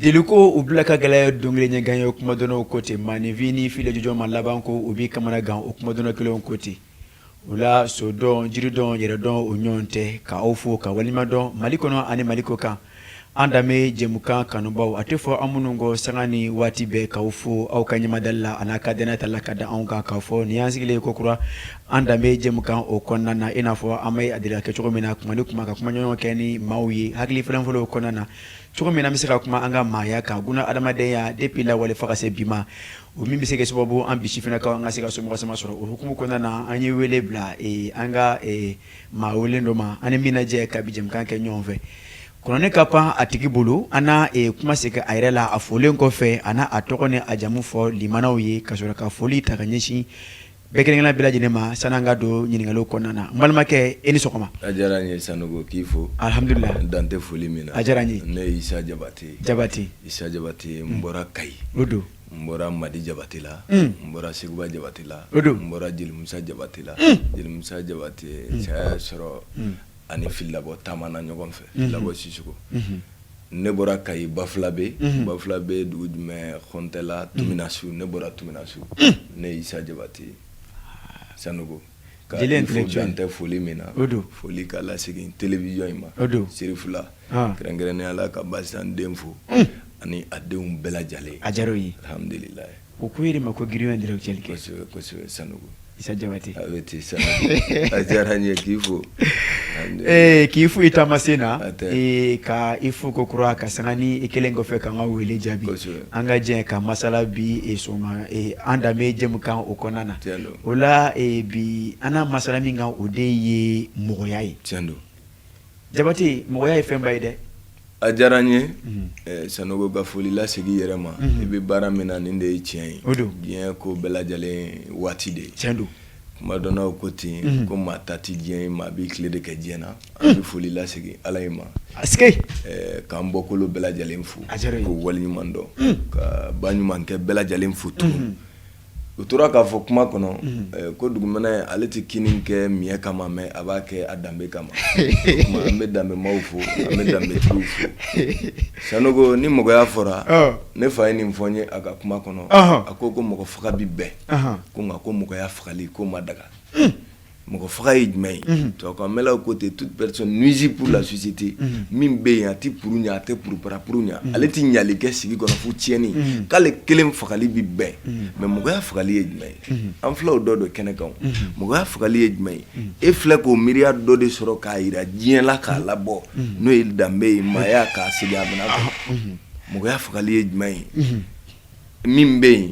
Diluko ubla ka gala dongre nya ganyo kuma dono kote manivini file jojo ma labanko ubi kamana gan kuma dono kilon kote ula so don jiri don yere don onyonte ka ofo ka walima don malikono ani maliko kan andame jemuka kanubaw atefo amunungo sangani wati be ka ofo au kanyama dalla anaka dena talaka da onka ka fo niyansigile kokura andame jemuka o konnana inafo amay adila ke chogomina kuma ni kuma ka kuma nyon keni mauyi hakli fulan fulo konnana chogomina misika kuma anga maya ka guna adamadeya depuis la wale fakase bima o mi biseke sababu ambishi fina ka anga sika so mo sama soro o hukumu konnana anye wele bla anga mawele ndoma ane mina je ka bijem kan ke nyonve konone kapa atiki bulu ana kuma seka airela afole nkofe ana atokone ajamu fo limana uye kasora ka foli takanyeshi bekelengala bila jinema sananga do nyiningalo konana mbalmake eni sokoma ajaranye sanogo kifo alhamdulillah dante foli mina ajaranye ne isa jabati mbora kai ludo mbora madi jabati la mbora seguba jabati la mbora jilmusa jabati la jilmusa jabati saya soro ani filabo tamana nyogon fe labo sisuko ne bora kay baflabe dugme khontela tuminasu ne bora tuminasu ne isa jabati sanogo ka intellectuel foli mina foli kala sigin television ima sirifula krengene ala ka basan demfo ani adeum bela jale ajaroyi alhamdulillah ko kuiri mako giriyo intellectuel ke ko sanogo isa jabati aweti sanogo ajaranye kifo kifu itamasena ka ifu kokura ka sangani ikelengo fe kan awele jabi anga je ka masala bi soma anda meje mukan okonana ola bi ana masala minga odeye mogoyai tiendo jabati mogoyai femba ide ajaranye sanogo gafoli la segi yerema ibe bara mena ninde chien bien ko bela jale watide tiendo madonna okoti ko matati dien ma bi clé de kediena abi foli la segi alayma aske ka mbokolo bela jalem fu ko wali mando ka banyu manke bela jalem fu tu utura ka fo kuma kono ko dugumana aleti kininke miye kama me abake adambe kama kuma ambe dambe maufu ambe dambe tufu sanogo ni mogo ya fora ne fa ni mfonye aka kuma kono akoko mogo faka bibbe ko ngako mogo ya fakali ko madaga mogo faka idmei to ko mela côté toute personne nuisible pour la société mimbe ya ti pour nya te pour nya aleti nyali ke sigi kono fu tieni kale kelem fakali bibbe mais mogo ya fakali idmei en fla do kenekan mogo ya fakali idmei e fla ko miria do de soro ka ira dien la ka labo no il dambe maya ka sigi abna mogo ya fakali idmei mimbe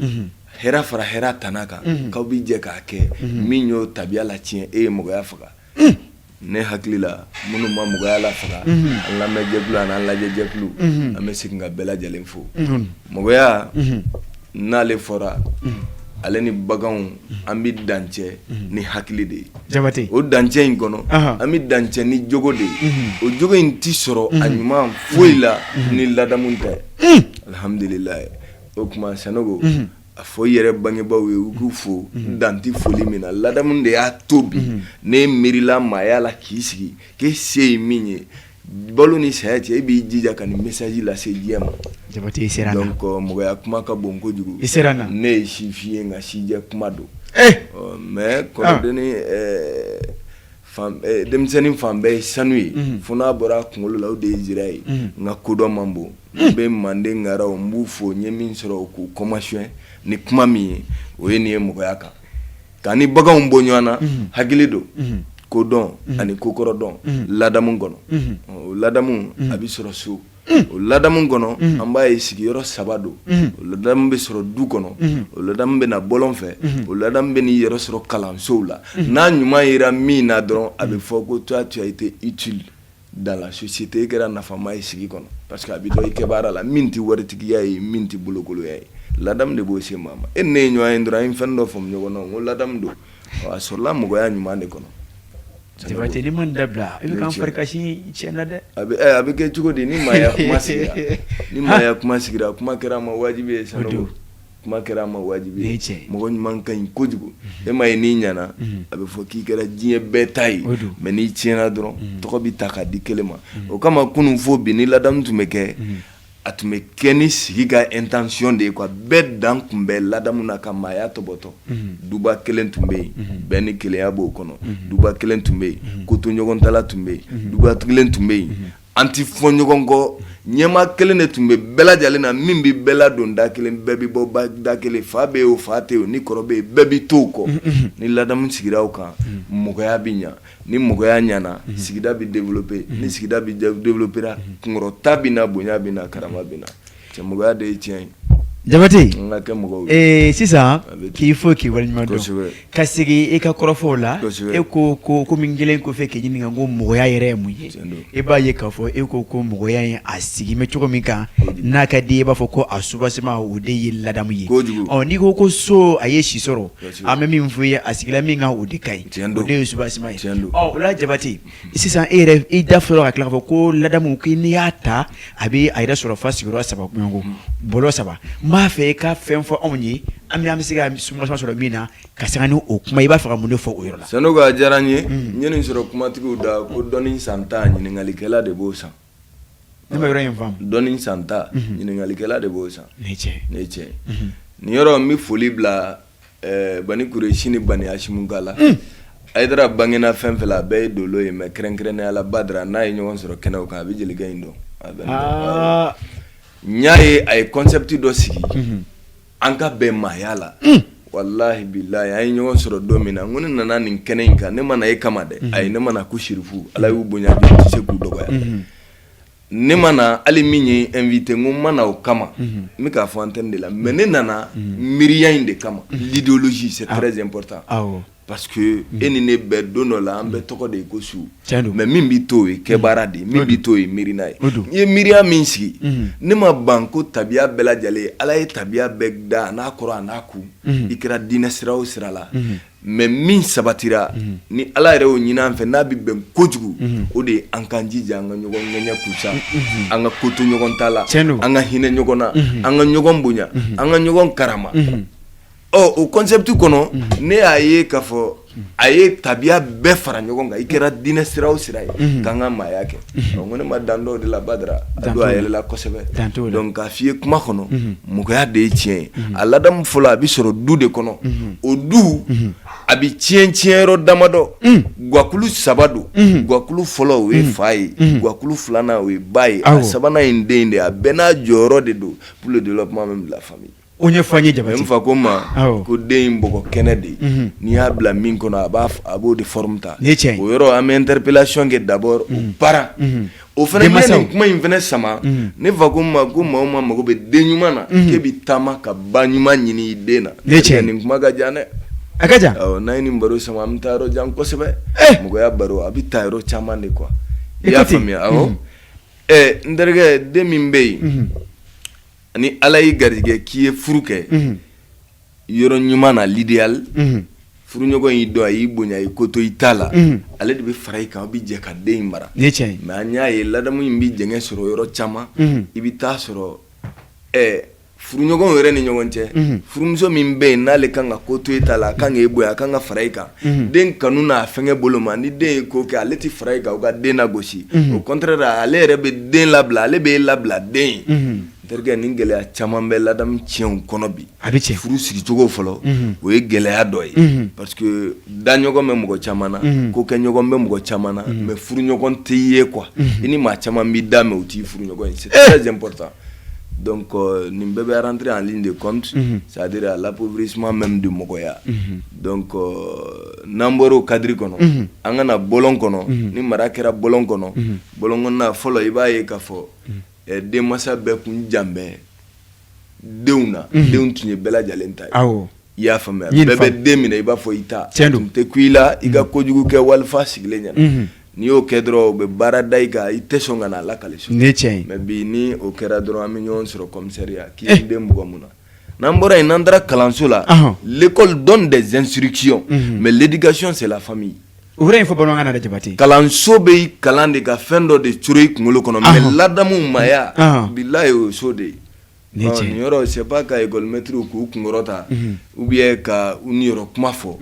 hera fara hera tanaka ka bi je ka ke minyo tabia la tien mogo ya faka ne haklila munu ma mogo ya la faka alla me jeblu ana alla jeblu ame singa bela jalen fo mogo ya na le fora ale ni bagan ambi danche ni hakli de jabati o danche ngono ambi danche ni jogo de o jogo inti soro anyuma foila ni ladamunta alhamdulillah o kuma sanogo fo yere bange bawe uku fo danti foli mina ladamun de ya tobi ne mirila maya la kisigi ke sey minye bolu ni sayati e bi jija kan message la se diema jabati serana donc mo ya kuma ka bonko jugu serana ne chifie nga sije kuma do mais ko deni fam demseni fambe sanui funa bora kungolo la de Israel nga kodo mambo be mande ngara mbufo nyemin soro ku commission ni kuma mi o yeni mo yaka kani baga mbonyana hagilido ko don ani kokoro don ladamu ngono ladamu abi soro su ladamu ngono amba isigi yoro sabado ladamu be soro du kono ladamu be na bolon fe ladamu be ni yoro soro kalan soula na nyuma ira mi na don abi foko toi tu as été utile dans la société kɛra nafama ye sigi kɔnɔ parce que a bɛ dɔn i kɛbaara la min tɛ waritigiya ye min tɛ bolokoloya ye ladamu de b'o se maa ma e ne ye ɲɔgɔn ye dɔrɔn an ye fɛn dɔ faamu ɲɔgɔn na n ko ladamu don a sɔrɔla mɔgɔya ɲuman de kɔnɔ. Jabate ni man dabila i bɛ kan fari kasi tiɲɛ na dɛ. a bɛ kɛ cogo di ni maaya kuma sigira ni maaya kuma sigira kuma kɛra a ma wajibi ye Sanogo kuma kɛra a ma wajibi ye mɔgɔ ɲuman ka ɲi kojugu e ma ye n'i ɲɛna a bɛ fɔ k'i kɛra diɲɛ bɛɛ ta ye mais n'i tiɲɛna dɔrɔn tɔgɔ bɛ ta k'a di kelen ma o kama kunun fo bi ni ladamu tun bɛ kɛ a tun bɛ kɛ ni sigi ka intention de ye quoi bɛɛ dan tun bɛ ladamu na ka maaya tɔbɔtɔ duba kelen tun bɛ yen bɛɛ ni kelenya b'o kɔnɔ duba kelen tun bɛ yen ko to ɲɔgɔn tala tun bɛ yen duba kelen tun bɛ yen an ti fɔ ɲɔgɔn kɔ ɲɛma kelen de tun bɛ bɛɛ lajɛlen na min bɛ bɛɛ ladon da kelen bɛɛ bɛ bɔ da kelen fa bɛ yen o fa tɛ yen ni kɔrɔ bɛ yen bɛɛ bɛ to o kɔ ni ladamu sigira o kan mɔgɔya bɛ ɲa ni mɔgɔya ɲana sigida bɛ développer ni sigida bɛ développer kunkɔrɔta bɛ na bonya bɛ na karama bɛ na cɛ mɔgɔya de ye tiɲɛ ye. Jabate sisan k'i fo k'i waleɲuman dɔn ka segin i ka kɔrɔfɔw la e ko min kelen kɔfɛ k'i ɲininka ko mɔgɔya yɛrɛ ye mun ye e b'a ye k'a fɔ e ko mɔgɔya ye a sigi bɛ cogo min kan n'a ka di i b'a fɔ ko a subasima o de ye ladamu ye n'i ko so a ye si sɔrɔ an bɛ min fɔ ye a sigila min kan o de ka ɲi o de ye subasima ye o la Jabate sisan e yɛrɛ i da fɔlɔ ka tila k'a fɔ ko ladamu k'i n'i y'a ta a bɛ a yɛrɛ sɔrɔ fa sigiyɔrɔ 3 kunyanko bɔlɔ 3 m'a fɛ i ka fɛn fɔ anw ye an bɛ se ka sumasuma sɔrɔ min na ka sanga ni o kuma i b'a fɛ ka mun de fɔ o yɔrɔ la. Sanogo a diyara n ye n ye nin sɔrɔ kumatigiw da ko dɔnni san ta ɲininkalikɛla de b'o san. ne ma yɔrɔ in faamu. dɔnni san ta ɲininkalikɛla de b'o san. ne cɛ nin yɔrɔ n bɛ foli bila Bani Kureshi ni Bani Hashimu ka la. Hayidara bangena fɛn fɛn la a bɛɛ ye dolo ye mais kɛrɛnkɛrɛnnenya la Badara n'a ye ɲɔgɔn sɔrɔ kɛnɛw kan a bɛ jelikɛ in dɔn. n y'a ye a ye concept dɔ sigi an ka bɛn maaya la wallahi billahi an ye ɲɔgɔn sɔrɔ don min na n ko ne nana nin kɛnɛ in kan ne ma na e kama dɛ ayi ne ma na ko sirifu ala y'u bonya bi tɛ se k'u dɔgɔya ne ma na hali min ye invité n ko n ma na o kama n bɛ k'a fɔ antenne de la mais ne nana miiriya in de kama l'idéologie c'est très important parce que e ni ne bɛɛ don dɔ la an bɛ tɔgɔ de ye ko su mais min b'i to ye kɛbaara de min b'i to ye miirina ye n'i ye miiriya min sigi ne ma ban ko tabiya bɛɛ lajɛlen ala ye tabiya bɛɛ da a n'a kɔrɔ a n'a kun i kɛra diinɛ sira o sira la mais min sabatira ni ala yɛrɛ y'o ɲini an fɛ n'a bɛ bɛn kojugu o de ye an k'an jija an ka ɲɔgɔn ŋɛɲɛ kusa an ka ko to ɲɔgɔn ta la an ka hinɛ ɲɔgɔn na an ka ɲɔgɔn bonya an ka ɲɔgɔn karama o concept kɔnɔ ne y'a ye k'a fɔ a ye tabiya bɛɛ fara ɲɔgɔn kan i kɛra diinɛ sira o sira ye k'an ka maaya kɛ ko ne ma dan dɔw de la Badara a don a yɛlɛla kosɛbɛ donc k'a f'i ye kuma kɔnɔ mɔgɔya de ye tiɲɛ ye a ladamu fɔlɔ a bɛ sɔrɔ du de kɔnɔ o du a bɛ tiɲɛ yɔrɔ damadɔ guwakulu 3 don guwakulu fɔlɔ o ye fa ye guwakulu 2nan o ye ba ye a 3nan ye den de a bɛɛ n'a jɔyɔrɔ de don pour le développement même de la famille. o ɲɛfɔ an ye Jabate n fa ko ma ko den in bɔgɔ kɛnɛ de n'i y'a bila min kɔnɔ a b'o de forme ta o yɔrɔ an bɛ interpellation kɛ d'abord o parents o fana ye nin kuma in fana sama ne fa ko ma ko maa o maa mago bɛ den ɲuman na k'e bɛ taama ka ba ɲuman ɲini i den na nin kuma ka jan dɛ a ka jan n'an ye nin baro sama an bɛ taa yɔrɔ jan kosɛbɛ mɔgɔya baro a bɛ taa yɔrɔ caman de quoi i y'a faamuya awɔ n terikɛ den min bɛ yen ni ala y'i garijɛgɛ k'i ye furu kɛ yɔrɔ ɲuman na l'idéal furuɲɔgɔn y'i dɔn a y'i bonya i ko to i t'a la ale de bɛ fara i kan aw bɛ jɛ ka den in mara mais an y'a ye ladamu in bɛ jɛngɛ sɔrɔ yɔrɔ caman i bɛ taa sɔrɔ furuɲɔgɔnw yɛrɛ ni ɲɔgɔn cɛ furumuso min bɛ yen n'ale kan ka ko to i t'a la a kan k'e bonya a kan ka fara i kan den kanu n'a fɛngɛ bolo ma ni den ye ko kɛ ale tɛ fara i kan u ka den lagosi au contraire ale yɛrɛ bɛ den labila ale bɛ e labila den ye terikɛ nin gɛlɛya caman bɛ ladamu tiɲɛw kɔnɔ bi furu sigicogo fɔlɔ o ye gɛlɛya dɔ ye parce que daɲɔgɔn bɛ mɔgɔ caman na ko kɛ ɲɔgɔn bɛ mɔgɔ caman na mais furuɲɔgɔn tɛ ye quoi i ni maa caman b'i da mais o t'i furuɲɔgɔn ye c'est très important donc nin bɛɛ bɛ rentrer en ligne de compte c'est-à-dire à l'appauvrissement même de mɔgɔya donc n'an bɔra o cadre kɔnɔ an ka na bɔlɔn kɔnɔ ni mara kɛra bɔlɔn kɔnɔ bɔlɔn kɔnɔna fɔlɔ i b'a ye k'a fɔ denmansa bɛɛ kun janbɛ denw na denw tun ye bɛɛ lajɛlen ta ye i y'a faamuya bɛɛ bɛ den minɛ i b'a fɔ i ta tun tɛ ku i la i ka kojugu kɛ walifa sigilen ɲɛna n'i y'o kɛ dɔrɔn u bɛ baara da i kan i tɛ sɔn ka na lakale so ne tiɲɛ mais bi ni o kɛra dɔrɔn an bɛ ɲɔgɔn sɔrɔ commissariat k'i ye den bugɔ mun na n'an bɔra yen n'an taara kalanso la l'école donne des instructions mais l'éducation c'est la famille o yɛrɛ in fɔ bamanankan na dɛ Jabate kalanso bɛ kalan de ka fɛn dɔ de coro i kunkolo kɔnɔ mais ladamu maya bilahi o so de ye nin yɔrɔ c'est pas ka école maître k'u kunkɔrɔta ou bien ka u niyɔrɔ kuma fɔ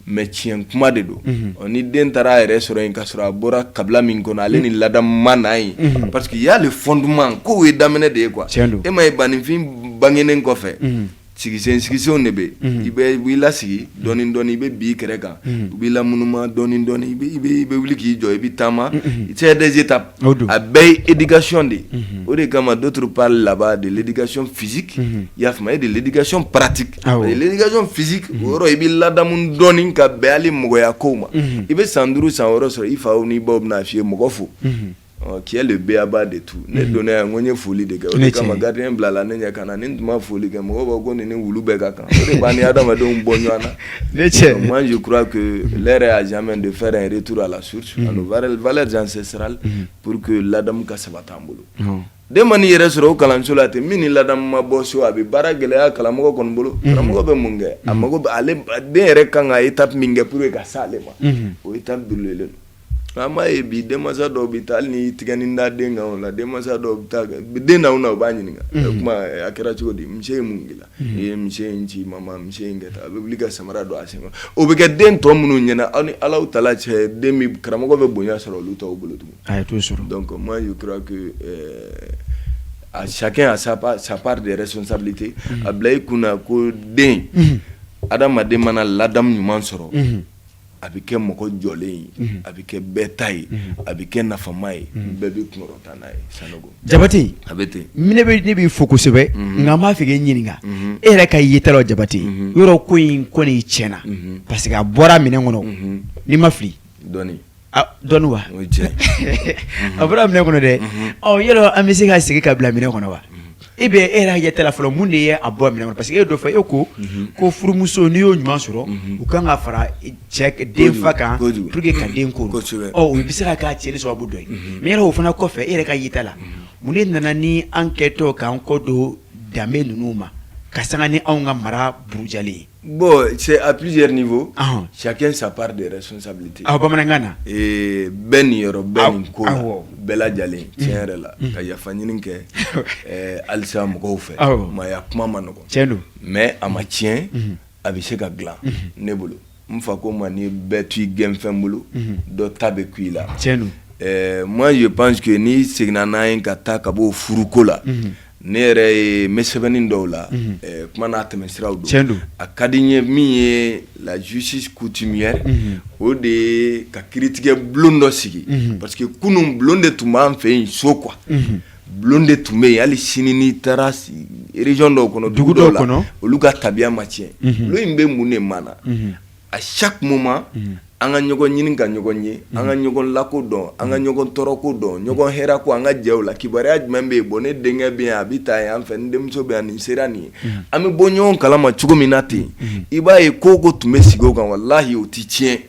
mais tiɲɛ kuma de don ni den taara a yɛrɛ sɔrɔ yen ka sɔrɔ a bɔra kabila min kɔnɔ ale ni ladamu ma na yen parce que y a le fondement ko ye daminɛ de ye quoi e ma ye baninfin bangenen kɔfɛ sigisenw de bɛ i b'i lasigi dɔɔnin dɔɔnin i bɛ bi kɛrɛ kan u b'i lamunuma dɔɔnin dɔɔnin i bɛ wuli k'i jɔ i bɛ taama c'est des étapes a bɛɛ ye éducation de o de kama d'autres parlent là-bas de l'éducation physique i y'a faamu et de l'éducation pratique l'éducation physique o yɔrɔ i bɛ ladamu dɔɔnin ka bɛn hali mɔgɔya kow ma i bɛ san 5 san 6 sɔrɔ i faw n'i baw bɛna f'i ye mɔgɔ fo qui est le béaba de tout ne donnait un gonye foli de kɛ o de kama gardien bila la ne ɲɛ kana ni tuma foli kɛ mɔgɔ b'a ko ni wulu bɛɛ ka kan o de b'a ni adamadenw bɔ ɲɔgɔn na moi je crois que l'heure est à jamais de faire un retour à la source à nos valeurs ancestrales pour que ladamu ka sabati an bolo den ma n'i yɛrɛ sɔrɔ o kalanso la ten min ni ladamu ma bɔ so a bɛ baara gɛlɛya karamɔgɔ kɔni bolo karamɔgɔ bɛ mun kɛ a mago bɛ ale den yɛrɛ kan ka étape min kɛ pour que ka s'ale ma o étape belebele don an b'a ye bi denmansa dɔw bɛ taa hali ni tigɛni da den kan o la denmansa dɔw bɛ taa den na o na u b'a ɲininka kuma a kɛra cogo di misi ye mun k'i la i ye misi in ci mama misi in kɛ tan a bɛ wuli ka samara don a sen kan o bɛ kɛ den tɔ minnu ɲɛna aw ni Alahu Taala cɛ den min karamɔgɔ bɛ bonya sɔrɔ olu tɔw bolo tugun a ye t'o sɔrɔ donc moi je crois que à chacun a sa part de responsabilité a bila i kunna ko den adamaden mana ladamu ɲuman sɔrɔ a bɛ kɛ mɔgɔ jɔlen ye a bɛ kɛ bɛɛ ta ye a bɛ kɛ nafama ye bɛɛ bɛ kunkɔrɔta n'a ye Sanogo Jabate a bɛ ten ne b'i fo kosɛbɛ nka n b'a fɛ k'e ɲininka e yɛrɛ ka yeta la Jabate yɔrɔ ko in kɔni tiɲɛna parce que a bɔra minɛn kɔnɔ n'i ma fili dɔɔni wa o ye tiɲɛ a bɔra minɛn kɔnɔ dɛ yɔrɔ an bɛ se ka segin ka bila minɛn kɔnɔ wa e bɛ e yɛrɛ yeta la fɔlɔ mun de ye a bɔ minɛn kɔnɔ parce que e dɔ fɔ e ko furumuso n'i y'o ɲuman sɔrɔ u kan ka fara cɛ den fa kan pour que ka den koro o bɛ se ka k'a cɛli sababu dɔ ye mais yɛrɛ o fana kɔfɛ e yɛrɛ ka yeta la mun de nana ni an kɛtɔ k'an kɔ don danbe ninnu ma ka sanga ni anw ka mara burujali ye bon c'est à plusieurs niveaux chacun sa part de responsabilité bamanankan na bɛɛ nin yɔrɔ bɛɛ nin ko la bɛɛ lajɛlen tiɲɛ yɛrɛ la ka yafa ɲini kɛ halisa mɔgɔw fɛ maaya kuma ma nɔgɔn tiɲɛ don mais a ma tiɲɛ a bɛ se ka dilan ne bolo n fa ko ma ni bɛɛ t'i gɛn fɛn bolo dɔ ta bɛ ku i la tiɲɛ don moi je pense que ni seginna n'an ye ka taa ka bɔ furuko la ne yɛrɛ ye n bɛ sɛbɛnni dɔw la kuma n'a tɛmɛsiraw don a ka di n ye min ye la justice coutumière o de ye ka kiiritigɛ bulon dɔ sigi parce que kunun bulon de tun b'an fɛ yen so quoi bulon de tun bɛ yen hali sini n'i taara région dɔw kɔnɔ dugu dɔw la olu ka tabiya ma tiɲɛ bulon in bɛ mun de ma na à chaque moment an ka ɲɔgɔn ɲini ka ɲɔgɔn ye an ka ɲɔgɔn lako dɔn an ka ɲɔgɔn tɔɔrɔko dɔn ɲɔgɔn hɛrɛ ko an ka jɛw la kibaruya jumɛn bɛ yen bon ne denkɛ bɛ yan a bɛ taa yan fɛ ni denmuso bɛ yan nin sera nin ye an bɛ bɔ ɲɔgɔn kalama cogo min na ten i b'a ye ko ko tun bɛ sigi o kan walahi o ti tiɲɛ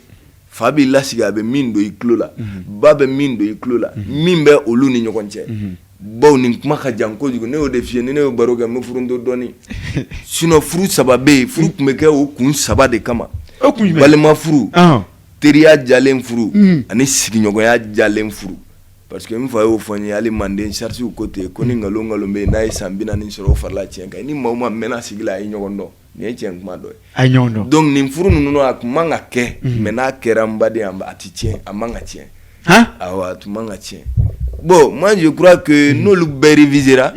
fa b'i lasigi a bɛ min don i tulo la ba bɛ min don i tulo la min bɛ olu ni ɲɔgɔn cɛ baw nin kuma ka jan kojugu ne y'o de f'i ye ni ne y'o baro kɛ n bɛ furunto dɔɔnin sinon furu saba bɛ yen furu tun bɛ kɛ o kun saba de kama balima furu teriya jalen furu ani sigiɲɔgɔnya jalen furu parce que n fa y'o fɔ n ye hali manden sarisiw ko ten ko ni nkalon bɛ yen n'a ye san 40 sɔrɔ o farila tiɲɛ kan ni maa o maa mɛnna sigi la a ye ɲɔgɔn dɔn nin ye tiɲɛ kuma dɔ ye a ye ɲɔgɔn dɔn donc nin furu ninnu a tun man ka kɛ mais n'a kɛra n baden a ti tiɲɛ a man ka tiɲɛ awɔ a tun man ka tiɲɛ bon moi je crois que n'olu bɛɛ révisera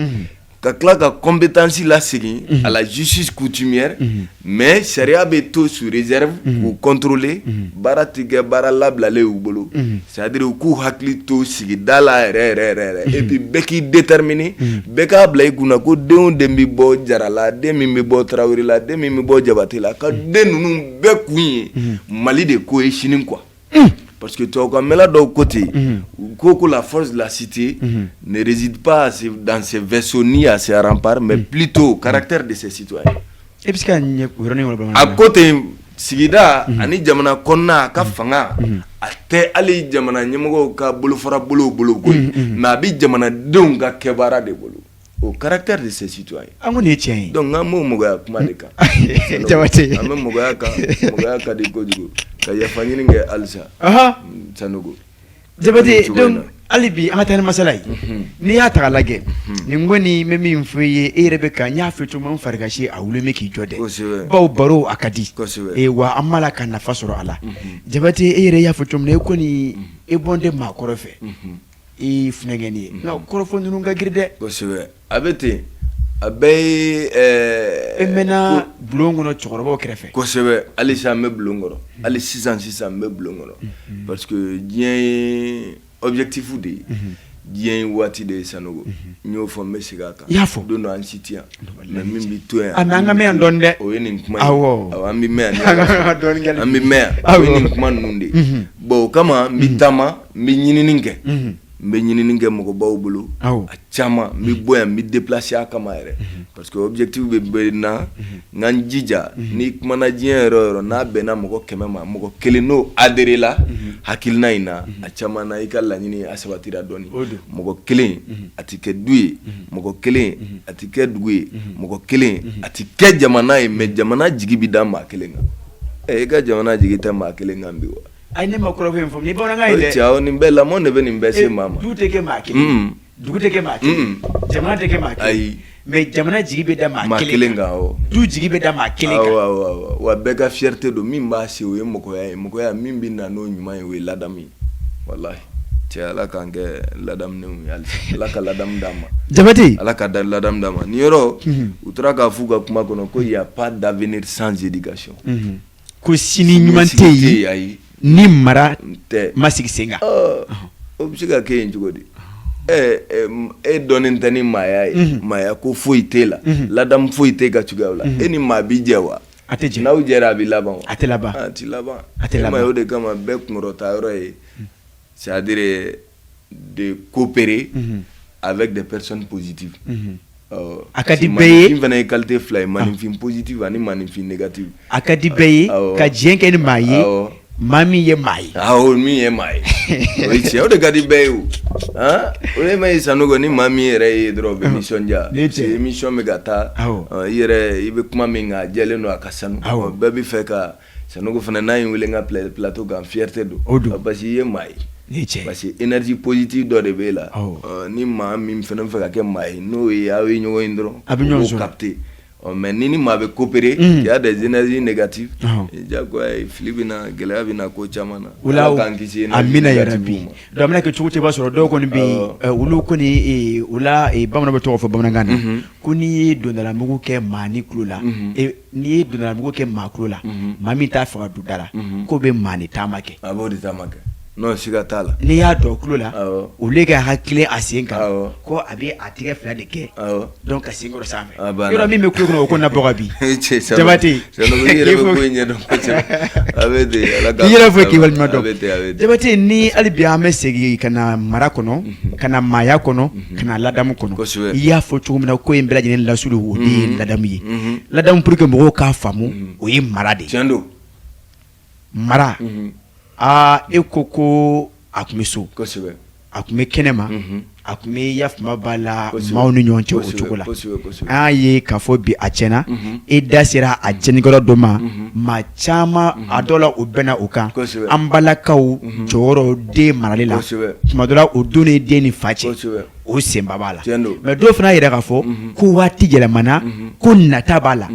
ka tila ka compétence lasegin à la justice coutumière mais sariya bɛ to sous réserve k'u contrôler baara tɛ kɛ baara labilalen y'u bolo c'est à dire u k'u hakili to sigida la yɛrɛ et puis bɛɛ k'i déterminer bɛɛ k'a bila i kunna ko den o den bɛ bɔ Jara la den min bɛ bɔ Tarawele la den min bɛ bɔ Jabate la ka den ninnu bɛɛ kun ye Mali de ko ye sini quoi. Parce que tubabukanmɛla dɔw ko ten u ko ko la force de la cité ne réside pas dans ses vaisseaux ni à ses remparts mais plutôt au caractère de ses citoyens. E bɛ se ka ɲɛ o yɔrɔnin wala a ko ten sigida ani jamana konna ka fanga a tɛ ali jamana ɲɛmɔgɔw ka bolofara bolo ko mais a bi jamana denw ka kɛbaara de bolo au caractère de ces citoyens an ko ni tiɲɛ ye donc ngan mo mɔgɔya kuma de kan Jabate an bɛ mɔgɔya ka di kojugu ka yafa ɲini kɛ halisa Sanogo Jabate donc hali bi an ka taa ni masala ye n'i y'a ta k'a lajɛ nin ko ni bɛ min fɔ i ye e yɛrɛ bɛ ka n y'a fɔ cogo min farikasi a wuli min k'i jɔ dɛ bawo baro a ka di wa an b'a la ka nafa sɔrɔ a la Jabate e yɛrɛ y'a fɔ cogo min na e kɔni e bɔn tɛ maa kɔrɔ fɛ i funɛgɛnni ye nka kɔrɔfɔ ninnu ka girin dɛ kosɛbɛ a bɛ ten a bɛɛ ye e mɛnna bulon kɔnɔ cɛkɔrɔbaw kɛrɛfɛ kosɛbɛ halisa n bɛ bulon kɔnɔ hali sisan n bɛ bulon kɔnɔ parce que diɲɛ ye objectif de ye diɲɛ ye waati de ye Sanogo n y'o fɔ n bɛ segin a kan i y'a fɔ don dɔ an si tɛ yan mais min bɛ to yan a mais an ka mɛn yan dɔɔni dɛ o ye nin kuma ye awɔ an bɛ mɛn yan an bɛ mɛn yan o ye nin kuma ninnu de ye bon o kama n bɛ taama n bɛ ɲinini kɛ n bɛ ɲinini kɛ mɔgɔbaw bolo a caman n bɛ bɔ yan n bɛ déplacer a kama yɛrɛ parce que objectif bɛ n na n ka n jija ni kumana diɲɛ yɔrɔ o yɔrɔ n'a bɛnna mɔgɔ 100 ma mɔgɔ 1 n'o adhéré la hakilina in na a caman na i ka laɲini a sabatira dɔɔni mɔgɔ 1 a ti kɛ du ye mɔgɔ 1 a ti kɛ dugu ye mɔgɔ 1 a ti kɛ jamana ye mais jamana jigi bɛ da maa 1 kan i ka jamana jigi tɛ maa 1 kan bi wa ay ne ma kɔrɔ fɛn fɔ ni bamanankan ye dɛ cɛw nin bɛɛ lamɔ de bɛ nin bɛɛ se maa ma du tɛ kɛ maa 1 dugu tɛ kɛ maa 1 jamana tɛ kɛ maa 1 ayi mais jamana jigi bɛ da maa 1 kan du jigi bɛ da maa 1 kan wa bɛɛ ka fierté don min b'a se o ye mɔgɔya ye mɔgɔya min bɛ na n'o ɲuman ye o ye ladamu ye wallahi cɛ ala k'an kɛ ladamunenw ye halisa ala ka ladamu d'an ma Jabate ala ka ladamu d'an ma nin yɔrɔ u tora k'a f'u ka kuma kɔnɔ ko y a pas d'avenir sans éducation ko sini ɲuman tɛ yen ni mara ma sigi sen kan o bɛ se ka kɛ yen cogo di e dɔnnen tɛ ni maaya ye maaya ko foyi t'e la ladamu foyi t'e ka cogoyaw la e ni maa b'i jɛ wa a tɛ jɛ n'aw jɛra a bɛ laban wa a tɛ laban a tɛ laban a tɛ laban o de kama bɛɛ kunkɔrɔta yɔrɔ ye c'est à dire de coopérer avec des personnes positives a ka di bɛɛ ye fana ye qualité fila ye maninfin positive ani maninfin négative a ka di bɛɛ ye ka diɲɛ kɛ ni maa ye maa min ye maa ye awɔ min ye maa ye o ye tiɲɛ o de ka di bɛɛ ye o o de ma ye Sanogo ni maa min yɛrɛ ye dɔrɔn o bɛ nisɔndiya émission bɛ ka taa i yɛrɛ i bɛ kuma min kan a jɛlen don a ka sanu bɛɛ bɛ fɛ ka Sanogo fana n'a ye n wele n ka plateau kan fierté don parce que i ye maa ye parce que énergie positive dɔ de b'e la ni maa min fana fɛ ka kɛ maa ye n'o ye aw ye ɲɔgɔn ye dɔrɔn a bɛ ɲɔgɔn sɔrɔ capter mais ni maa bɛ coopérer il y a des énergies négatives jagoya fili bɛ na gɛlɛya bɛ na ko caman na ala k'an kisi amina yarabi donc an bɛna kɛ cogo tɛ b'a sɔrɔ dɔw kɔni bɛ yen olu kɔni o la bamananw bɛ tɔgɔ fɔ bamanankan na ko n'i ye dondalamugu kɛ maa ni tulo la n'i ye dondalamugu kɛ maa tulo la maa min t'a fɛ ka don da la k'o bɛ maa ni taama kɛ a b'o de taama kɛ non siga t'a la n'i y'a dɔn tulo la olu ka hakili a sen kan ko a bɛ a tigɛ fila de kɛ donc ka sen kɔrɔ sanfɛ yɔrɔ min bɛ tulo kɔnɔ o ko na bɔ ka bin Jabate i yɛrɛ bɛ ko in ɲɛdɔn kosɛbɛ a bɛ ten i yɛrɛ fɔ k'i waliɲuman dɔn Jabate ni hali bi an bɛ segin ka na mara kɔnɔ ka na maaya kɔnɔ ka na ladamu kɔnɔ i y'a fɔ cogo min na ko in bɛɛ lajɛlen lasuli o de ye ladamu ye ladamu pour que mɔgɔw k'a faamu o ye mara de ye tiɲɛ don mara e ko a tun bɛ so kosɛbɛ a tun bɛ kɛnɛma a tun bɛ yafama b'a la maaw ni ɲɔgɔn cɛ o cogo la an y'a ye k'a fɔ bi a tiɲɛna e da sera a cɛnnikɛla dɔ ma maa caman a dɔw la o bɛnna o kan an balakaw jɔyɔrɔ den marali la tuma dɔ la o don ni den ni fa cɛ o senba b'a la mais dɔw fana yɛrɛ k'a fɔ ko waati yɛlɛmana ko nata b'a la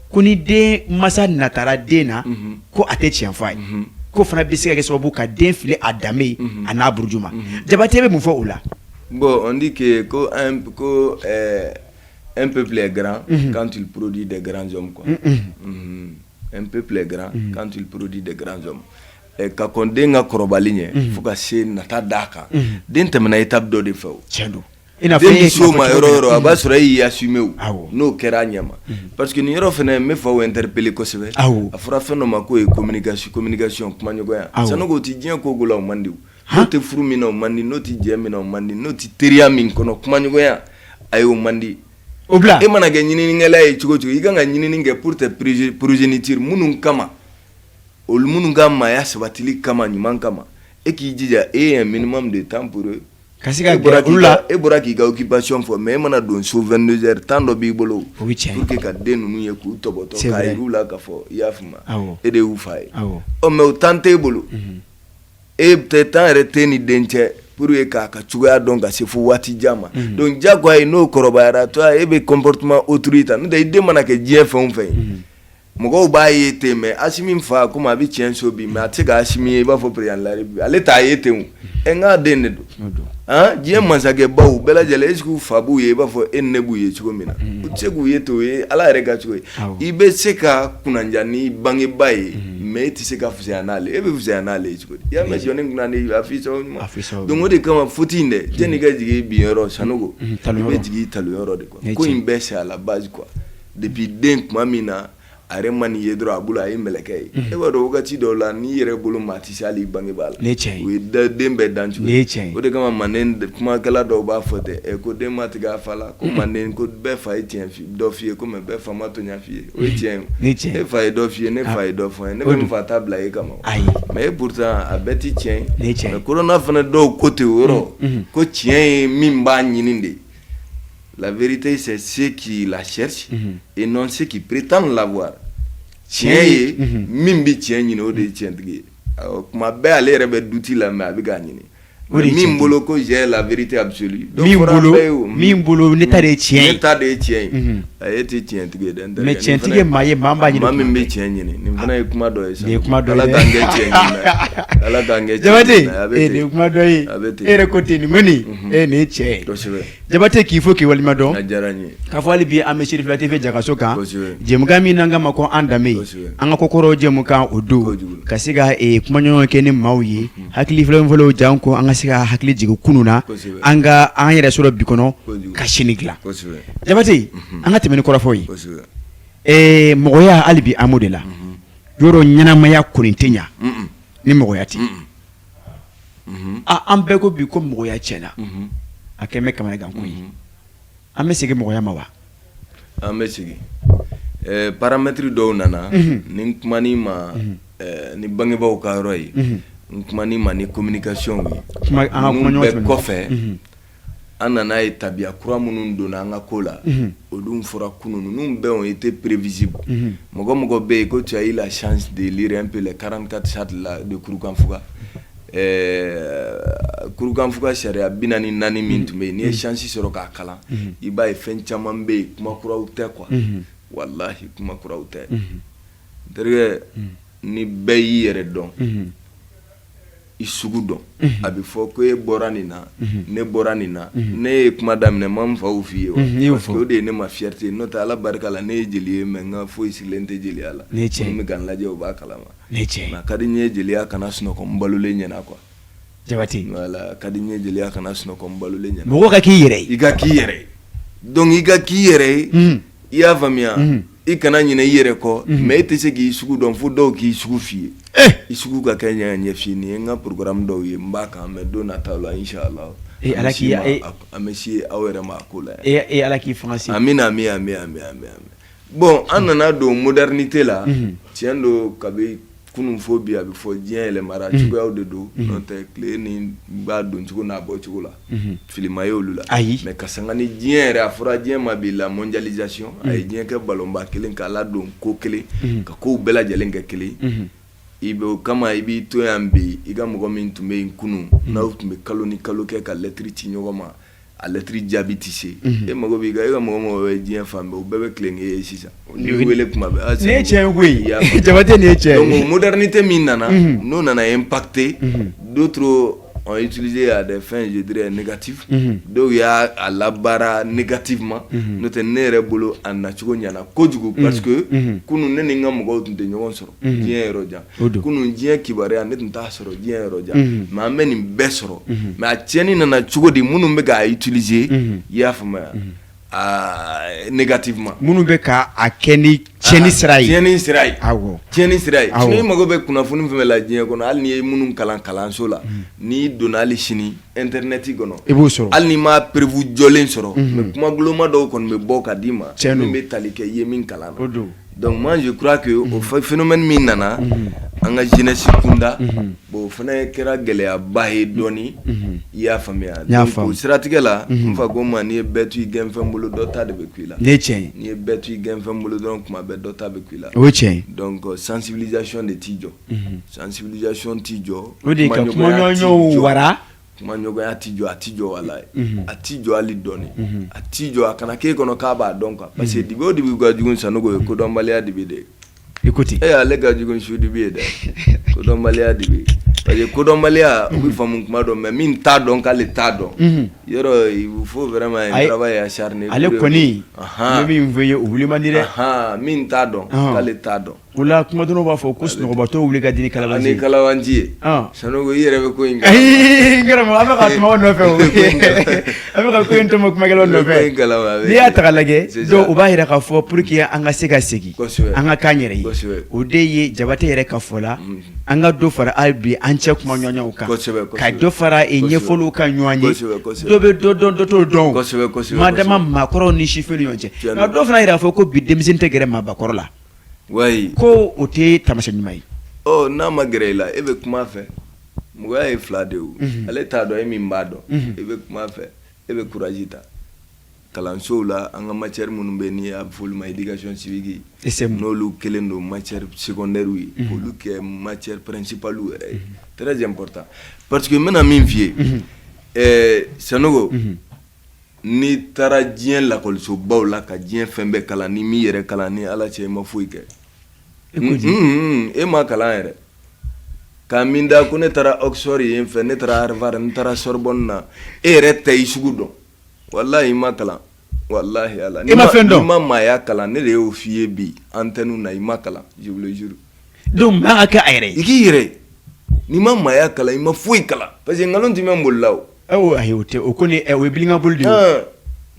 ko ni den masa natara den na ko a tɛ tiɲɛ fɔ a ye ko fana bɛ se ka kɛ sababu ka den fili a danbe a n'a buruju ma Jabate bɛ mun fɔ o la bon on dit que un peuple est grand quand il produit des grands hommes quoi un peuple est grand quand il produit des grands hommes ka kɔn den ka kɔrɔbali ɲɛ fo ka se nata d'a kan den tɛmɛna étape dɔ de fɛ o tiɲɛ don den bɛ se o ma yɔrɔ o yɔrɔ a b'a sɔrɔ e y'i assumer o n'o kɛra a ɲɛ ma parce que nin yɔrɔ fana n bɛ fɛ o interpeller kosɛbɛ a fɔra fɛn dɔ ma k'o ye communication kumaɲɔgɔnya Sanogo o tɛ diɲɛ ko o ko la o man di o n'o tɛ furu min na o man di n'o tɛ jɛ min na o man di n'o tɛ teriya min kɔnɔ kumaɲɔgɔnya ayi o man di obla e mana kɛ ɲininikɛla ye cogo cogo i kan ka ɲinini kɛ pour tes progénitures minnu kama olu minnu ka maaya sabatili kama ɲuman kama e k'i jija e ye un minimum de temps pour eux kasi ka gɛrɛ olu la e bɔra k'i ka occupation fɔ mais e mana don so 22 heures temps dɔ b'i bolo o bɛ tiɲɛ pour que ka den ninnu ye k'u tɔbɔtɔ k'a yir'u la k'a fɔ i y'a faamu awɔ e de y'u fa ye awɔ mais o temps t'e bolo e peut-être temps yɛrɛ t'e ni den cɛ pour que k'a ka cogoya dɔn ka se fo waati jan ma donc diyagoya ye n'o kɔrɔbayara toi e bɛ comportement autrui ta n'o tɛ i den mana kɛ diɲɛ fɛn o fɛn ye mɔgɔw b'a ye ten mais Asimi fa komi a bɛ tiɲɛ so bi mais a tɛ se ka Asimi ye i b'a fɔ président de la République ale t'a ye ten o n k'a den de don diɲɛ masakɛbaw bɛɛ lajɛlen est ce que u fa b'u ye i b'a fɔ e ni ne b'u ye cogo min na u tɛ se k'u ye ten o ye Ala yɛrɛ ka cogo ye i bɛ se ka kunnaja ni bangebaa ye mais e tɛ se ka fisaya n'ale e bɛ fisaya n'ale ye cogo di i y'a mɛn siyɔni kunna de a fisaw ɲuman donc o de kama faute in dɛ jɛn'i ka jigin bin yɔrɔ Sanogo i bɛ jigin talo yɔrɔ de quoi ko in bɛɛ c'est à la base quoi depuis den tuma min na a yɛrɛ ma nin ye dɔrɔn a bolo a ye mɛlɛkɛ ye e b'a dɔn wagati dɔw la n'i yɛrɛ bolo maa tɛ se hali i bangebaa la o ye den bɛɛ dan cogo ye o de kama manden kumakɛla dɔw b'a fɔ ten ko den ma tigɛ a fa la ko manden ko bɛɛ fa ye tiɲɛ dɔ f'i ye ko mais bɛɛ fa ma tɔɲa f'i ye o ye tiɲɛ ye e fa ye dɔ f'i ye ne fa ye dɔ fɔ n ye ne bɛ n fa ta bila e kama mais e pourtant a bɛɛ tɛ tiɲɛ ye mais korona fana dɔw ko ten o yɔrɔ ko tiɲɛ ye min b'a ɲini de la vérité c'est ceux qui la cherchent et non ceux qui prétendent l'avoir tiɲɛ ye min bɛ tiɲɛ ɲini o de ye tiɲɛtigi ye kuma bɛɛ ale yɛrɛ bɛ duti la mais a bɛ k'a ɲini min bolo ko j'ai la vérité absolue min bolo ne ta de ye tiɲɛ ye ne ta de ye tiɲɛ ye e tɛ tiɲɛtigi ye dɛ mais tiɲɛtigi ye maa ye maa b'a ɲini maa min bɛ tiɲɛ ɲini nin fana ye kuma dɔ ye sa nin ye kuma dɔ ye Ala k'an kɛ tiɲɛ ɲini Ala k'an kɛ Jabate nin ye kuma dɔ ye e yɛrɛ ko ten nin ko nin nin ye tiɲɛ ye kosɛbɛ Jabate k'i fo k'i waleɲuman dɔn a diyara n ye k'a fɔ hali bi an bɛ Sirifila TV Jakaso kan kosɛbɛ jɛmukan min n'an k'a ma ko an danbe an ka kokɔrɔ jɛmukan o don ka se ka kumaɲɔgɔn kɛ ni maaw ye hakili fɔlɔfɔlɔw jan ko an ka se ka hakili jigin kunun na an yɛrɛ sɔrɔ bi kɔnɔ ka sini dilan Jabate an ka tɛmɛ ni kɔrɔfɔ ye mɔgɔya hali bi an b'o de la yɔrɔ ɲɛnamaya kɔni tɛ ɲa ni mɔgɔya tɛ an bɛɛ ko bi ko mɔgɔya tiɲɛna a kɛn bɛ kamanagan ko ye an bɛ segin mɔgɔya ma wa an bɛ segin paramètre dɔw nana ni n kuman'i ma ni bangebaaw ka yɔrɔ ye n kuman'i ma ni communication ye ninnu bɛɛ kɔfɛ an nana ye tabiya kura minnu donna an ka ko la olu fɔra kunun ninnu bɛɛ ont été prévisibles mɔgɔ mɔgɔ bɛ yen ko tu as eu la chance de lire un peu les 44 chartes de Kurukanfuga Kurukanfuga sariya 44 min tun bɛ yen n'i ye chance sɔrɔ k'a kalan i b'a ye fɛn caman bɛ yen kuma kuraw tɛ quoi wallahi kuma kuraw tɛ n terikɛ ni bɛɛ y'i yɛrɛ dɔn i sugu dɔn a bɛ fɔ ko e bɔra nin na ne bɔra nin na ne ye kuma daminɛ ma n faw f'i ye parce que o de ye ne ma fierté n'o tɛ Ala barika la ne ye jeli ye mais n ka foyi sigilen tɛ jeliya la minnu bɛ ka n lajɛ o b'a kalama mais a ka di n ye jeliya kana sunɔgɔ n balolen ɲɛna quoi Jabate voilà a ka di n ye jeliya kana sunɔgɔ n balolen ɲɛna mɔgɔ ka k'i yɛrɛ ye i ka k'i yɛrɛ ye donc i ka k'i yɛrɛ ye i y'a faamuya i kana ɲinɛ i yɛrɛ kɔ mais e tɛ se k'i sugu dɔn fo dɔw k'i sugu f'i ye i sugu ka kɛ ɲɛf'i nin ye n ka programme dɔw ye n b'a kan mais don nataw la inchallah Ala k'i an bɛ se aw yɛrɛ ma a ko la Ala k'i fanga se amin bon an nana don modernité la tiɲɛ don kabi kunun fo bi a bɛ fɔ diɲɛ yɛlɛmara cogoyaw de don n'o tɛ tile ni b'a don cogo n'a bɔ cogo la filima ye olu la mais ka sanga ni diɲɛ yɛrɛ a fɔra diɲɛ ma bi la mondialisation a ye diɲɛ kɛ ballonba kelen k'a ladon ko kelen ka kow bɛɛ lajɛlen kɛ kelen i bɛ o kama i b'i to yan bi i ka mɔgɔ min tun bɛ yen kunun n'aw tun bɛ kalo ni kalo kɛ ka lɛtiri ci ɲɔgɔn ma a lɛtiri jaabi tɛ se e mago b'i kan e ka mɔgɔ mɔgɔ bɛ diɲɛ fan bɛɛ o bɛɛ bɛ tilen k'e ye sisan n'i wele kuma bɛɛ nin ye tiɲɛ koyi Jabate nin ye tiɲɛ ye donc modernité min nana n'o nana impacter d'autres ont utilisé à des fins je dirais négatives dɔw y'a labaara négativement n'o tɛ ne yɛrɛ bolo a nacogo ɲɛna kojugu parce que kunun ne ni n ka mɔgɔw tun tɛ ɲɔgɔn sɔrɔ diɲɛ yɔrɔ jan kunun diɲɛ kibaruya ne tun t'a sɔrɔ diɲɛ yɔrɔ jan mais an bɛ nin bɛɛ sɔrɔ mais a tiɲɛni nana cogo di minnu bɛ k'a utiliser i y'a faamuya négativement minnu bɛ k'a kɛ ni tiɲɛni sira ye tiɲɛni sira ye tiɲɛni sira ye i mago bɛ kunnafoni fɛn fɛn la diɲɛ kɔnɔ hali n'i ye minnu kalan kalanso la n'i donna hali sini internet kɔnɔ i b'o sɔrɔ hali ni ma prévu jɔlen sɔrɔ mais kuma guloma dɔw kɔni bɛ bɔ ka d'i ma min bɛ tali kɛ i ye min kalan na donc moi je crois que o phénomène min nana an ka jeunesse kunda bon o fana kɛra gɛlɛyaba ye dɔɔni i y'a faamuya donc o siratigɛ la n fa ko ma n'i ye bɛɛ to i gɛnfɛn bolo dɔ ta de bɛ ku i la ne ye tiɲɛ ye n'i ye bɛɛ to i gɛnfɛn bolo dɔrɔn kuma bɛɛ dɔ ta bɛ ku i la o ye tiɲɛ ye donc sensibilisation de t'i jɔ sensibilisation t'i jɔ o de ka kumaɲɔgɔnw wara kuma ɲɔgɔnya ti jɔ a ti jɔ wala a ti jɔ hali dɔɔni a ti jɔ a kana k'e kɔnɔ k'a b'a dɔn quoi parce que dibi o dibi ka jugu Sanogo ye kodɔnbaliya dibi de écoute ale ka jugu su dibi ye dɛ kodɔnbaliya dibi parce que kodɔnbaliya o bɛ faamu kuma dɔn mais min t'a dɔn k'ale t'a dɔn yɔrɔ il faut vraiment un travail acharné ale kɔni n bɛ min fɔ i ye o wuli man di dɛ min t'a dɔn k'ale t'a dɔn o la kuma dɔw b'a fɔ ko sunɔgɔbatɔ wuli ka di ni kalabanci ye ni kalabanci ye Sanogo i yɛrɛ bɛ ko in n karamɔgɔ an bɛ ka kuma o nɔfɛ o an bɛ ka ko in tɔmɔ kumakɛlaw nɔfɛ n'i y'a ta k'a lajɛ donc o b'a yira k'a fɔ pour que an ka se ka segin an ka k'an yɛrɛ ye o de ye Jabate yɛrɛ ka fɔ la an ka dɔ fara hali bi an cɛ kuma ɲɔgɔnw kan ka dɔ fara ɲɛfɔliw kan ɲɔgɔn ye dɔ bɛ dɔ dɔn dɔ t'o dɔn madama maakɔrɔw ni sifin ni ɲɔgɔn cɛ nka dɔ fana yira k'a fɔ ko bi denmisɛnnin tɛ gɛrɛ maabakɔrɔ la ko o tɛ taamasiyɛn ɲuman ye n'a ma gɛrɛ i la e bɛ kuma a fɛ mɔgɔya ye fila de ye ale t'a dɔn e min b'a dɔn e bɛ kuma a fɛ e bɛ courage ta kalansow la an ka matière minnu bɛ ni a bɛ f'olu ma éducation civique n'olu kelen don matière secondaire ye olu kɛ matière principale yɛrɛ ye très important parce que n bɛna min f'i ye Sanogo n'i taara diɲɛ lakɔlisobaw la ka diɲɛ fɛn bɛɛ kalan ni m'i yɛrɛ kalan ni Ala cɛ i ma foyi kɛ e ma kalan yɛrɛ k'a min da ko ne taara Oxford yen fɛ ne taara Harvard ne taara Sorbonne na e yɛrɛ tɛ i sugu dɔn wallahi i ma kalan wallahi Ala i ma fɛn dɔn n'i ma maaya kalan ne de y'o f'i ye bi antenne na i ma kalan je vous le jure donc n'a ka kɛ a yɛrɛ ye i k'i yɛrɛ n'i ma maaya kalan i ma foyi kalan parce que nkalon tɛ mɛn bolila o ayi o tɛ o kɔni o ye bilinka bolo de ye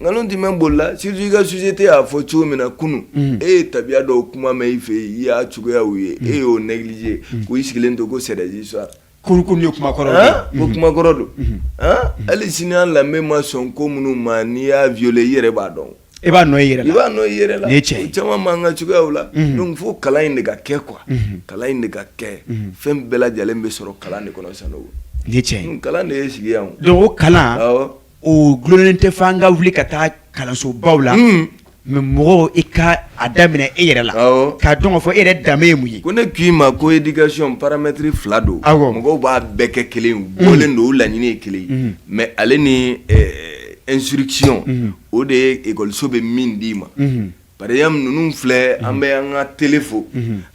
nkalon tɛ mɛn bolila surtout i ka société y'a fɔ cogo min na kunun e ye tabiya dɔw kuma mɛn i fɛ yen i y'a cogoyaw ye e y'o négligé ko i sigilen to ko c'est des histoires ko ye kuma kɔrɔ ko kuma kɔrɔ don hali sini an lamɛn ma sɔn ko minnu ma n'i y'a violé i yɛrɛ b'a dɔn i b'a nɔ i yɛrɛ la i b'a nɔ i yɛrɛ la ni cɛ o caman b'an ka cogoyaw la donc fo kalan in de ka kɛ quoi kalan in de ka kɛ fɛn bɛɛ lajɛlen bɛ sɔrɔ kalan de kɔnɔ Sanogo ni cɛ kalan de ye sigi yan donc o kalan o gulonnen tɛ f'an ka wuli ka taa kalansobaw la mais mɔgɔw i ka a daminɛ e yɛrɛ la k'a dɔn k'a fɔ e yɛrɛ danbe ye mun ye ko ne k'i ma ko éducation paramètre fila don mɔgɔw b'a bɛɛ kɛ kelen u bɔlen don u laɲini ye kelen ye mais ale ni instruction o de ye écoliso bɛ min d'i ma par exemple ninnu filɛ an bɛ an ka télé fo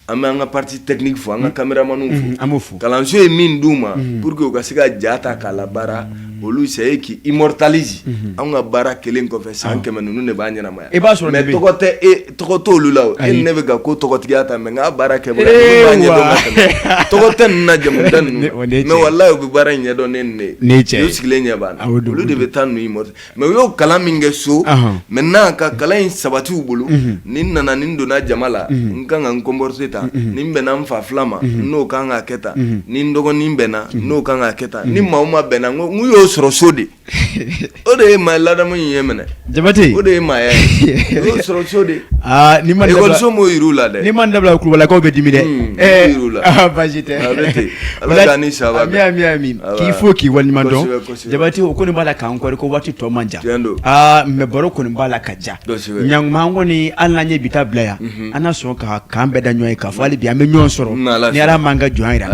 an bɛ an ka partie technique fo an ka caméramanw fo kalanso ye min d'u ma pour que u ka se ka ja ta k'a labaara olu c'est qui immortalise an ka baara kelen kɔfɛ san 100 ninnu de b'a ɲɛnamaya i b'a sɔrɔ mais tɔgɔ t'olu la e ne bɛ ka ko tɔgɔtigiya ta mais n ka baara kɛ b'a ɲɛdɔn ka tɛmɛ tɔgɔ tɛ ninnu na jamu tɛ ninnu mais wallahi u bɛ baara in ɲɛdɔn ne ye u sigilen ɲɛ b'a la olu de bɛ taa ninnu immortaliser mais u y'o kalan min kɛ so maintenant ka kalan in sabati u bolo ni n nana ni n donna jama la n kan ka n comporter tan ni n bɛnna n fa fila ma n'o kan ka kɛ tan ni n dɔgɔnin bɛnna n'o kan ka kɛ tan ni maa o maa bɛnna n y'o sɔrɔ so de o de ye maa ladamu in ye minɛ Jabate o de ye maaya ye o y'o sɔrɔ so de ni ma dabila écoliso m'o yir'u la dɛ ni ma dabila kulubalakaw bɛ dimi dɛ yir'u la baasi tɛ a bɛ ten ala k'a ni saba bɛn ami k'i fo k'i waliɲuman dɔn Jabate o kɔni b'a la k'an kɔri ko waati tɔ man jan mais baro kɔni b'a la ka ja ɲankuma an kɔni hali n'an ye bi ta bila yan an na sɔn ka k'an bɛɛ da ɲɔgɔn ye k'a fɔ hali bi an bɛ ɲɔgɔn sɔrɔ ni ala m'an ka jɔn jira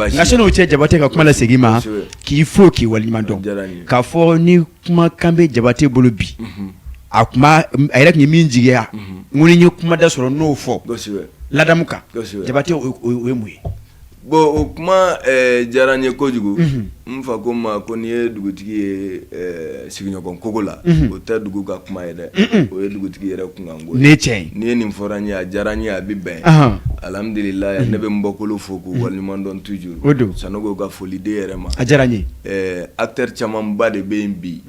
nka sani o cɛ Jabate ka kuma lasegin ma k'i fo k'i waliɲuman dɔn k'a fɔ ni kumakan bɛ Jabate bolo bi a yɛrɛ tun ye min jigiya n ko ni n ye kuma da sɔrɔ n'o fɔ ladamu kan Jabate o ye mun ye bon o kuma diyara n ye kojugu n fa ko ma ko n'i ye dugutigi ye sigiɲɔgɔn kogo la o tɛ dugu ka kuma ye dɛ o ye dugutigi yɛrɛ kunkan ko ne cɛ n'i ye nin fɔra n ye a diyara n ye a bɛ bɛn alhamdulilayi ne bɛ n bɔkolo fo k'u waliɲuman dɔn toujours Sanogo ka foli di yɛrɛ ma a diyara n ye acteur camanba de bɛ yen bi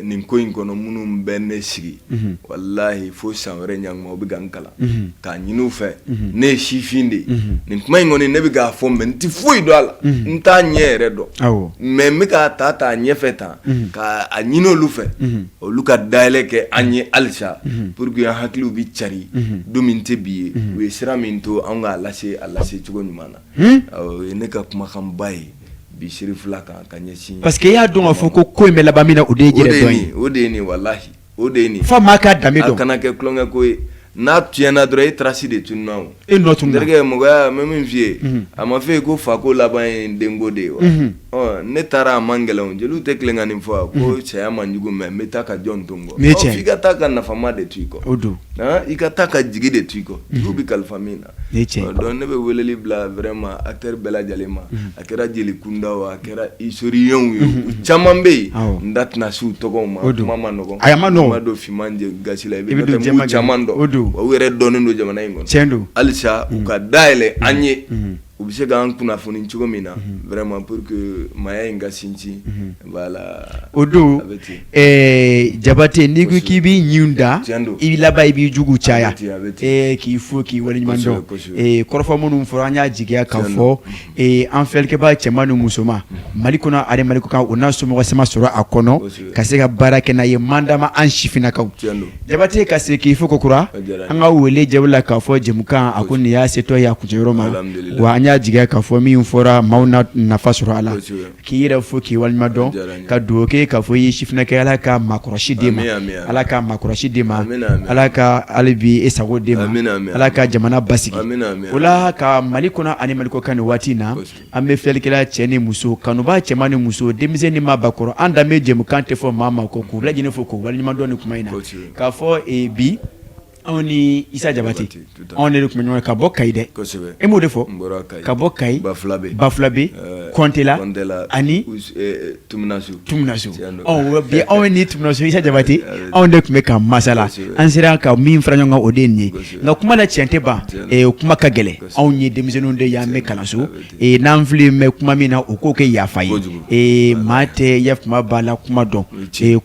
nin ko in kɔnɔ minnu bɛ ne sigi wallahi fo san wɛrɛ ɲankuma u bɛ ka n kalan k'a ɲini u fɛ ne ye sifin de ye nin kuma in kɔni ne bɛ k'a fɔ mais n tɛ foyi dɔn a la n t'a ɲɛ yɛrɛ dɔn mais me ka ta ɲɛfɛ tan ka a ɲini olu fɛ olu ka dayɛlɛ kɛ an ye halisa pour que an hakiliw bi cari don min tɛ bi ye u ye sira min to an k'a lase a lase cogo ɲuman na o ye ne ka kumakanba ye bi siri fila kan ka ɲɛsin parce que i y'a dɔn k'a fɔ ko in bɛ laban min na o de ye yɛrɛ dɔn ye o de ye nin walahi o de ye nin f'a maa k'a danbe dɔn a kana kɛ tulonkɛ ko ye n'a tiɲɛna dɔrɔn e trace de tununa o e nɔ tununa terikɛ mɔgɔya mɛ min f'i ye a ma f'e ko fako laban ye denko de ye wa ne taara a man gɛlɛn jeliw tɛ tilen ka nin fɔ ko cɛya man jugu mɛ n bɛ taa ka jɔn to n kɔ f'i ka taa ka nafama de to i kɔ o don i ka taa ka jigi de to i kɔ jugu bɛ kalifa min na donc ne bɛ weleli bila vraiment acteur bɛɛ lajɛlen ma a kɛra jeli kunda o a kɛra historien ye u caman bɛ yen n da tɛna se u tɔgɔw ma kuma ma nɔgɔn a ma nɔgɔn ma don finman gasi la i bɛ tɛmɛ mun caman dɔn wa u yɛrɛ dɔnnen don jamana in kɔnɔ tiɲɛ don halisa u ka dayɛlɛ an ye u bɛ se k'an kunnafoni cogo min na vraiment pour que maaya in ka sinsin voilà o don Jabate n'i ko k'i b'i ɲin da i laban i b'i jugu caya k'i fo k'i waleɲuman dɔn kɔrɔfɔ minnu fɔra an y'a jigiya k'a fɔ an filɛlikɛbaa cɛman ni musoman Mali kɔnɔ ani Mali kɔ kan o n'a somɔgɔ sama sɔrɔ a kɔnɔ ka se ka baara kɛ n'a ye mandama an sifinnakaw Jabate ka se k'i fo kokura an ka wele jaabi la k'a fɔ jɛmukan a ko nin y'a setɔ ye a kuncɛ yɔrɔ ma wa an y'a jigiya k'a fɔ min fɔra maaw na nafa sɔrɔ a la k'i yɛrɛ fo k'i waleɲuman dɔn ka dugawu kɛ k'a fɔ i ye sifinnakɛ Ala ka maakɔrɔsi d'e ma Ala ka maakɔrɔsi d'e ma Ala ka hali bi e sago d'e ma Ala ka jamana basigi o la ka Mali kɔnɔ ani Mali kɔ kan nin waati in na an bɛ filɛlikɛla cɛ ni muso kanuba cɛman ni muso denmisɛn ni maabakɔrɔ an danbe jɛmukan tɛ fɔ maa ma kɔ k'u lajɛlen fo k'u waleɲuman dɔn nin kuma in na k'a fɔ bi anw ni Isa Jabate anw de tun bɛ ɲɔgɔn ka bɔ Kayi dɛ e m'o de fɔ ka bɔ Kayi Bafulabe Kɔntela ani Tumunasu bi anw ni Tumunasu Isa Jabate anw de tun bɛ ka masala an sera ka min fara ɲɔgɔn kan o de ye nin ye nka kuma la tiɲɛ tɛ ban kuma ka gɛlɛn anw ye denmisɛnninw de y'an bɛ kalanso n'an fili mɛ kuma min na o k'o kɛ yafa ye maa tɛ yafuma b'a la kuma dɔn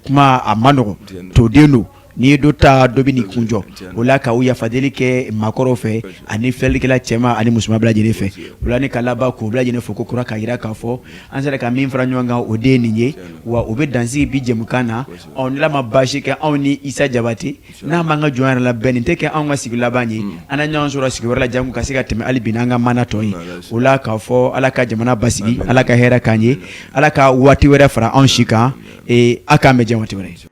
kuma a ma nɔgɔn toden don n'i ye dɔ ta dɔ bɛ n'i kunjɔ o la ka u yafadeli kɛ maakɔrɔw fɛ ani filɛlikɛla cɛman ani musoman bɛɛ lajɛlen fɛ o la ni ka laban k'u bɛɛ lajɛlen fo ko kura k'a jira k'a fɔ an sera ka min fara ɲɔgɔn kan o de ye nin ye wa o bɛ dansigi bi jɛmukan na ni Ala ma baasi kɛ anw ni Isa Jabate n'a m'an ka jɔn yɛrɛ la bɛn nin tɛ kɛ anw ka sigi laban ye an na ɲɔgɔn sɔrɔ sigi wɛrɛ la janko ka se ka tɛmɛ hali bi n'an ka mana tɔ ye o la k'a fɔ Ala ka jamana basigi Ala ka hɛrɛ k'an ye Ala ka waati wɛrɛ fara anw si kan a k'an bɛn diɲɛ waati wɛrɛ